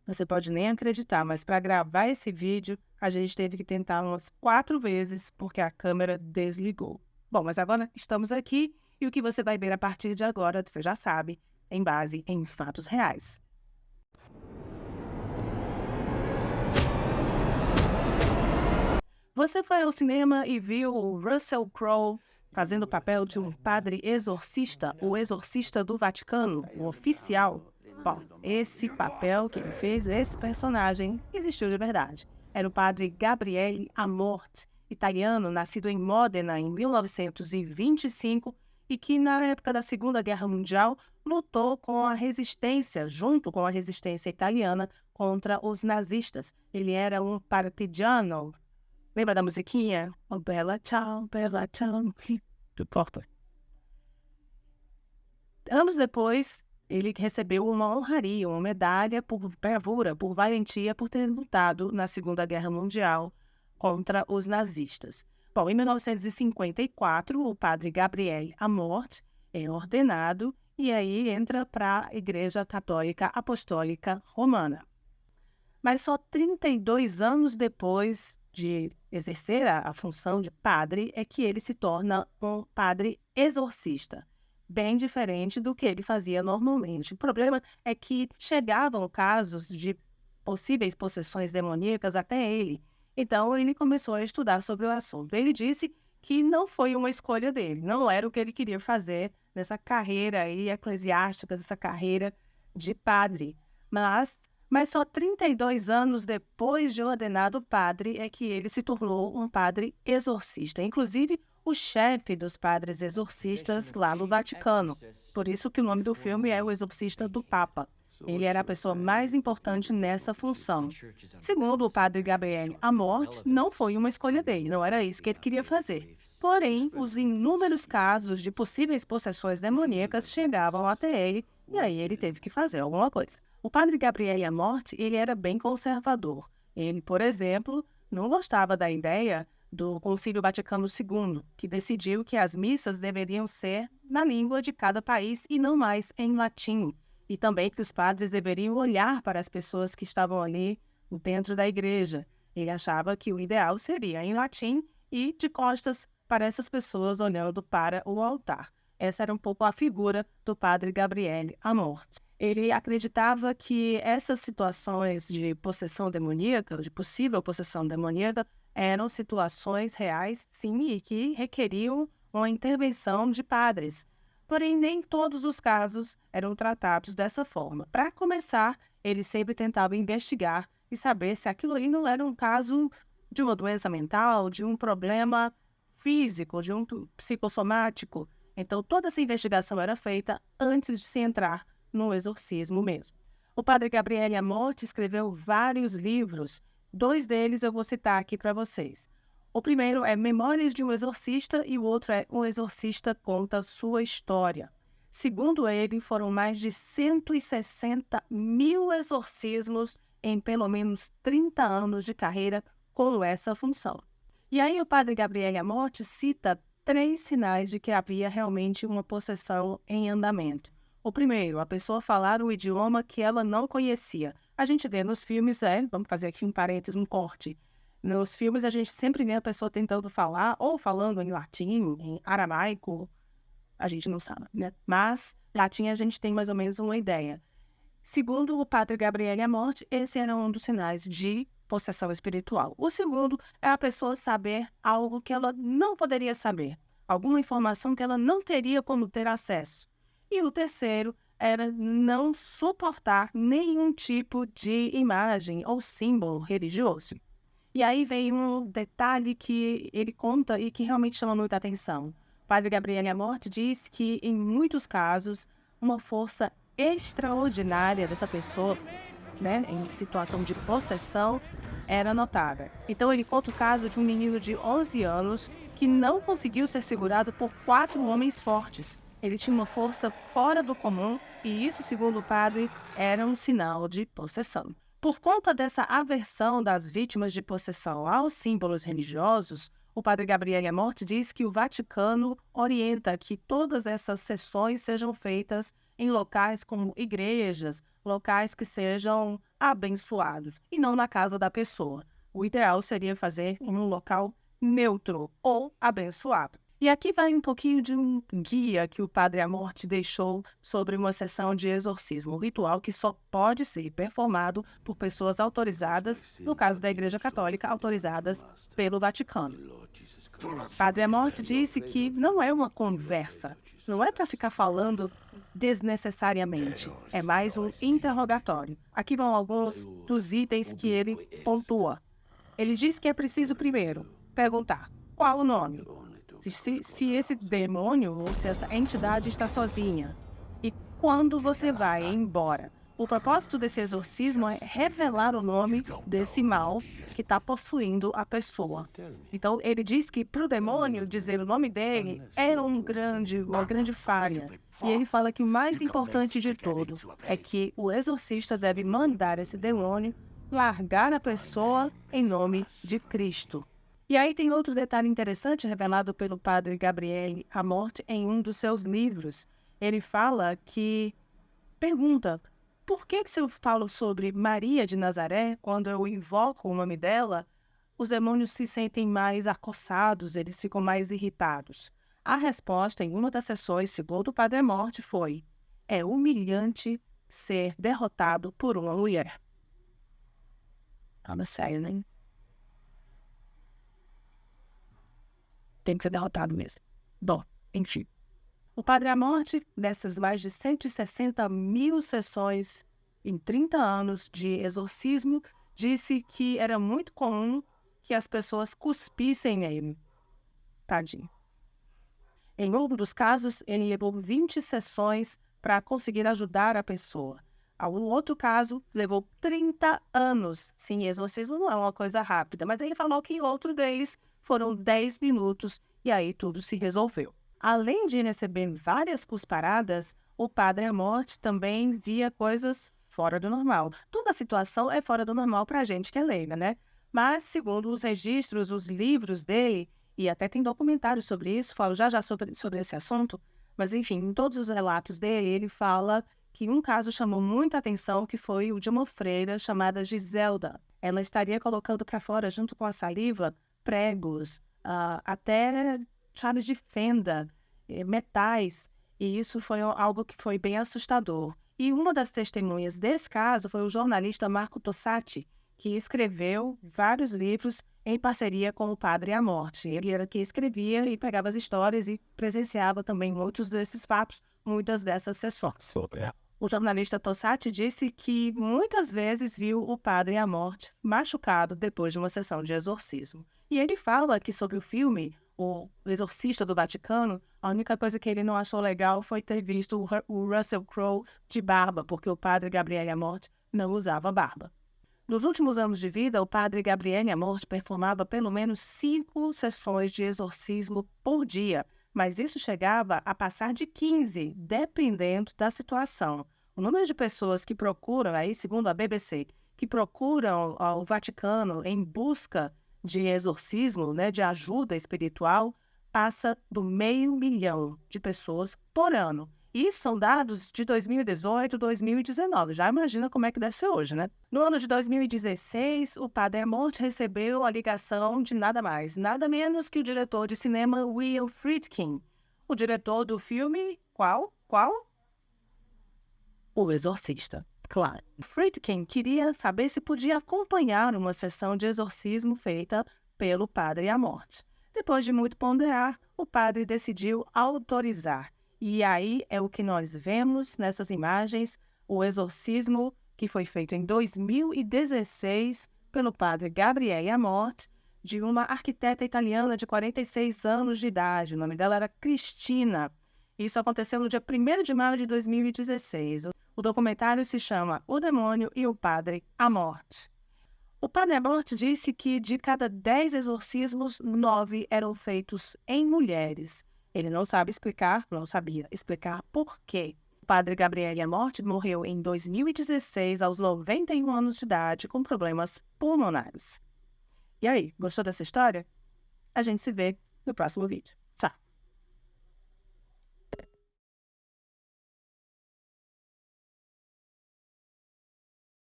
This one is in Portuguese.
Você pode nem acreditar, mas para gravar esse vídeo, a gente teve que tentar umas 4 vezes, porque a câmera desligou. Bom, mas agora estamos aqui e o que você vai ver a partir de agora, você já sabe, em base em fatos reais. Você foi ao cinema e viu o Russell Crowe fazendo o papel de um padre exorcista, o exorcista do Vaticano, o oficial? Bom, esse papel que ele fez, esse personagem, existiu de verdade. Era o padre Gabriele Amorth, italiano, nascido em Modena em 1925 e que, na época da Segunda Guerra Mundial, lutou com a resistência, junto com a resistência italiana, contra os nazistas. Ele era um partigiano. Lembra da musiquinha? Oh, bella ciao. Não importa. Anos depois, ele recebeu uma honraria, uma medalha por bravura, por valentia, por ter lutado na Segunda Guerra Mundial contra os nazistas. Bom, em 1954, o padre Gabriele Amorth é ordenado e aí entra para a Igreja Católica Apostólica Romana. Mas só 32 anos depois de exercer a função de padre é que ele se torna um padre exorcista, bem diferente do que ele fazia normalmente. O problema é que chegavam casos de possíveis possessões demoníacas até ele. Então, ele começou a estudar sobre o assunto. Ele disse que não foi uma escolha dele, não era o que ele queria fazer nessa carreira aí eclesiástica, nessa carreira de padre. Mas só 32 anos depois de ordenado padre é que ele se tornou um padre exorcista, inclusive o chefe dos padres exorcistas lá no Vaticano. Por isso que o nome do filme é O Exorcista do Papa. Ele era a pessoa mais importante nessa função. Segundo o padre Gabriele Amorth, não foi uma escolha dele, não era isso que ele queria fazer. Porém, os inúmeros casos de possíveis possessões demoníacas chegavam até ele e aí ele teve que fazer alguma coisa. O padre Gabriele Amorth, ele era bem conservador. Ele, por exemplo, não gostava da ideia do Concílio Vaticano II, que decidiu que as missas deveriam ser na língua de cada país e não mais em latim. E também que os padres deveriam olhar para as pessoas que estavam ali dentro da igreja. Ele achava que o ideal seria em latim e de costas para essas pessoas olhando para o altar. Essa era um pouco a figura do padre Gabriele Amorth. Ele acreditava que essas situações de possessão demoníaca, de possível possessão demoníaca, eram situações reais, sim, e que requeriam uma intervenção de padres. Porém, nem todos os casos eram tratados dessa forma. Para começar, ele sempre tentava investigar e saber se aquilo ali não era um caso de uma doença mental, de um problema físico, de um psicossomático. Então, toda essa investigação era feita antes de se entrar no exorcismo mesmo. O padre Gabriele Amorth escreveu vários livros. 2 deles eu vou citar aqui para vocês. O primeiro é Memórias de um Exorcista e o outro é Um Exorcista Conta Sua História. Segundo ele, foram mais de 160 mil exorcismos em pelo menos 30 anos de carreira com essa função. E aí o padre Gabriele Amorth cita 3 sinais de que havia realmente uma possessão em andamento. O primeiro, a pessoa falar o idioma que ela não conhecia. A gente vê nos filmes, vamos fazer aqui um parênteses, um corte. Nos filmes a gente sempre vê a pessoa tentando falar, ou falando em latim, em aramaico, a gente não sabe, né? Mas latim a gente tem mais ou menos uma ideia. Segundo o padre Gabriele Amorth, esse era um dos sinais de possessão espiritual. O segundo é a pessoa saber algo que ela não poderia saber, alguma informação que ela não teria como ter acesso. E o terceiro era não suportar nenhum tipo de imagem ou símbolo religioso. E aí vem um detalhe que ele conta e que realmente chama muita atenção. O padre Gabriele Amorth diz que, em muitos casos, uma força extraordinária dessa pessoa, né, em situação de possessão, era notada. Então ele conta o caso de um menino de 11 anos que não conseguiu ser segurado por 4 homens fortes. Ele tinha uma força fora do comum e isso, segundo o padre, era um sinal de possessão. Por conta dessa aversão das vítimas de possessão aos símbolos religiosos, o padre Gabriele Amorth diz que o Vaticano orienta que todas essas sessões sejam feitas em locais como igrejas, locais que sejam abençoados, e não na casa da pessoa. O ideal seria fazer em um local neutro ou abençoado. E aqui vai um pouquinho de um guia que o Padre Amorth deixou sobre uma sessão de exorcismo, um ritual que só pode ser performado por pessoas autorizadas, no caso da Igreja Católica, autorizadas pelo Vaticano. Padre Amorth disse que não é uma conversa, não é para ficar falando desnecessariamente, é mais um interrogatório. Aqui vão alguns dos itens que ele pontua. Ele diz que é preciso primeiro perguntar qual o nome, se esse demônio ou se essa entidade está sozinha e quando você vai embora. O propósito desse exorcismo é revelar o nome desse mal que está possuindo a pessoa. Então, ele diz que para o demônio dizer o nome dele é uma grande falha. E ele fala que o mais importante de tudo é que o exorcista deve mandar esse demônio largar a pessoa em nome de Cristo. E aí tem outro detalhe interessante revelado pelo padre Gabriele Amorth em um dos seus livros. Ele fala que, pergunta, por que se eu falo sobre Maria de Nazaré, quando eu invoco o nome dela, os demônios se sentem mais acossados, eles ficam mais irritados? A resposta em uma das sessões, segundo o padre Amorth, foi: é humilhante ser derrotado por uma mulher. Fala sério, né? Tem que ser derrotado mesmo. Bom, enfim. O padre Amorth, nessas mais de 160 mil sessões em 30 anos de exorcismo, disse que era muito comum que as pessoas cuspissem nele. Tadinho. Em um dos casos, ele levou 20 sessões para conseguir ajudar a pessoa. A um outro caso, levou 30 anos. Sim, exorcismo não é uma coisa rápida, mas ele falou que em outro deles foram 10 minutos e aí tudo se resolveu. Além de receber várias cusparadas, o padre Amorth também via coisas fora do normal. Toda a situação é fora do normal para a gente que é leiga, né? Mas, segundo os registros, os livros dele, e até tem documentário sobre isso, falo já sobre esse assunto, mas enfim, em todos os relatos dele, ele fala que um caso chamou muita atenção, que foi o de uma freira chamada Giselda. Ela estaria colocando para fora, junto com a saliva, pregos, até chaves de fenda, metais, e isso foi algo que foi bem assustador. E uma das testemunhas desse caso foi o jornalista Marco Tossati, que escreveu vários livros em parceria com o padre Amorth. Ele era que escrevia e pegava as histórias e presenciava também muitos desses fatos, muitas dessas sessões. O jornalista Tossati disse que muitas vezes viu o padre Amorth machucado depois de uma sessão de exorcismo. E ele fala que sobre o filme O Exorcista do Vaticano, a única coisa que ele não achou legal foi ter visto o Russell Crowe de barba, porque o padre Gabriele Amorth não usava barba. Nos últimos anos de vida, o padre Gabriele Amorth performava pelo menos 5 sessões de exorcismo por dia, mas isso chegava a passar de 15, dependendo da situação. O número de pessoas que procuram, aí, segundo a BBC, que procuram o Vaticano em busca de exorcismo, né, de ajuda espiritual, passa do 500.000 de pessoas por ano. Isso são dados de 2018, 2019. Já imagina como é que deve ser hoje, né? No ano de 2016, o padre Amorth recebeu a ligação de nada mais, nada menos que o diretor de cinema Will Friedkin. O diretor do filme, qual? O Exorcista, claro. Friedkin queria saber se podia acompanhar uma sessão de exorcismo feita pelo padre Amorth. Depois de muito ponderar, o padre decidiu autorizar. E aí é o que nós vemos nessas imagens, o exorcismo que foi feito em 2016 pelo padre Gabriele Amorth, de uma arquiteta italiana de 46 anos de idade. O nome dela era Cristina. Isso aconteceu no dia 1º de maio de 2016. O documentário se chama O Demônio e o Padre Amorth. O padre Amorth disse que de cada 10 exorcismos, 9 eram feitos em mulheres. Ele não sabia explicar por quê. O padre Gabriele Amorth morreu em 2016, aos 91 anos de idade, com problemas pulmonares. E aí, gostou dessa história? A gente se vê no próximo vídeo.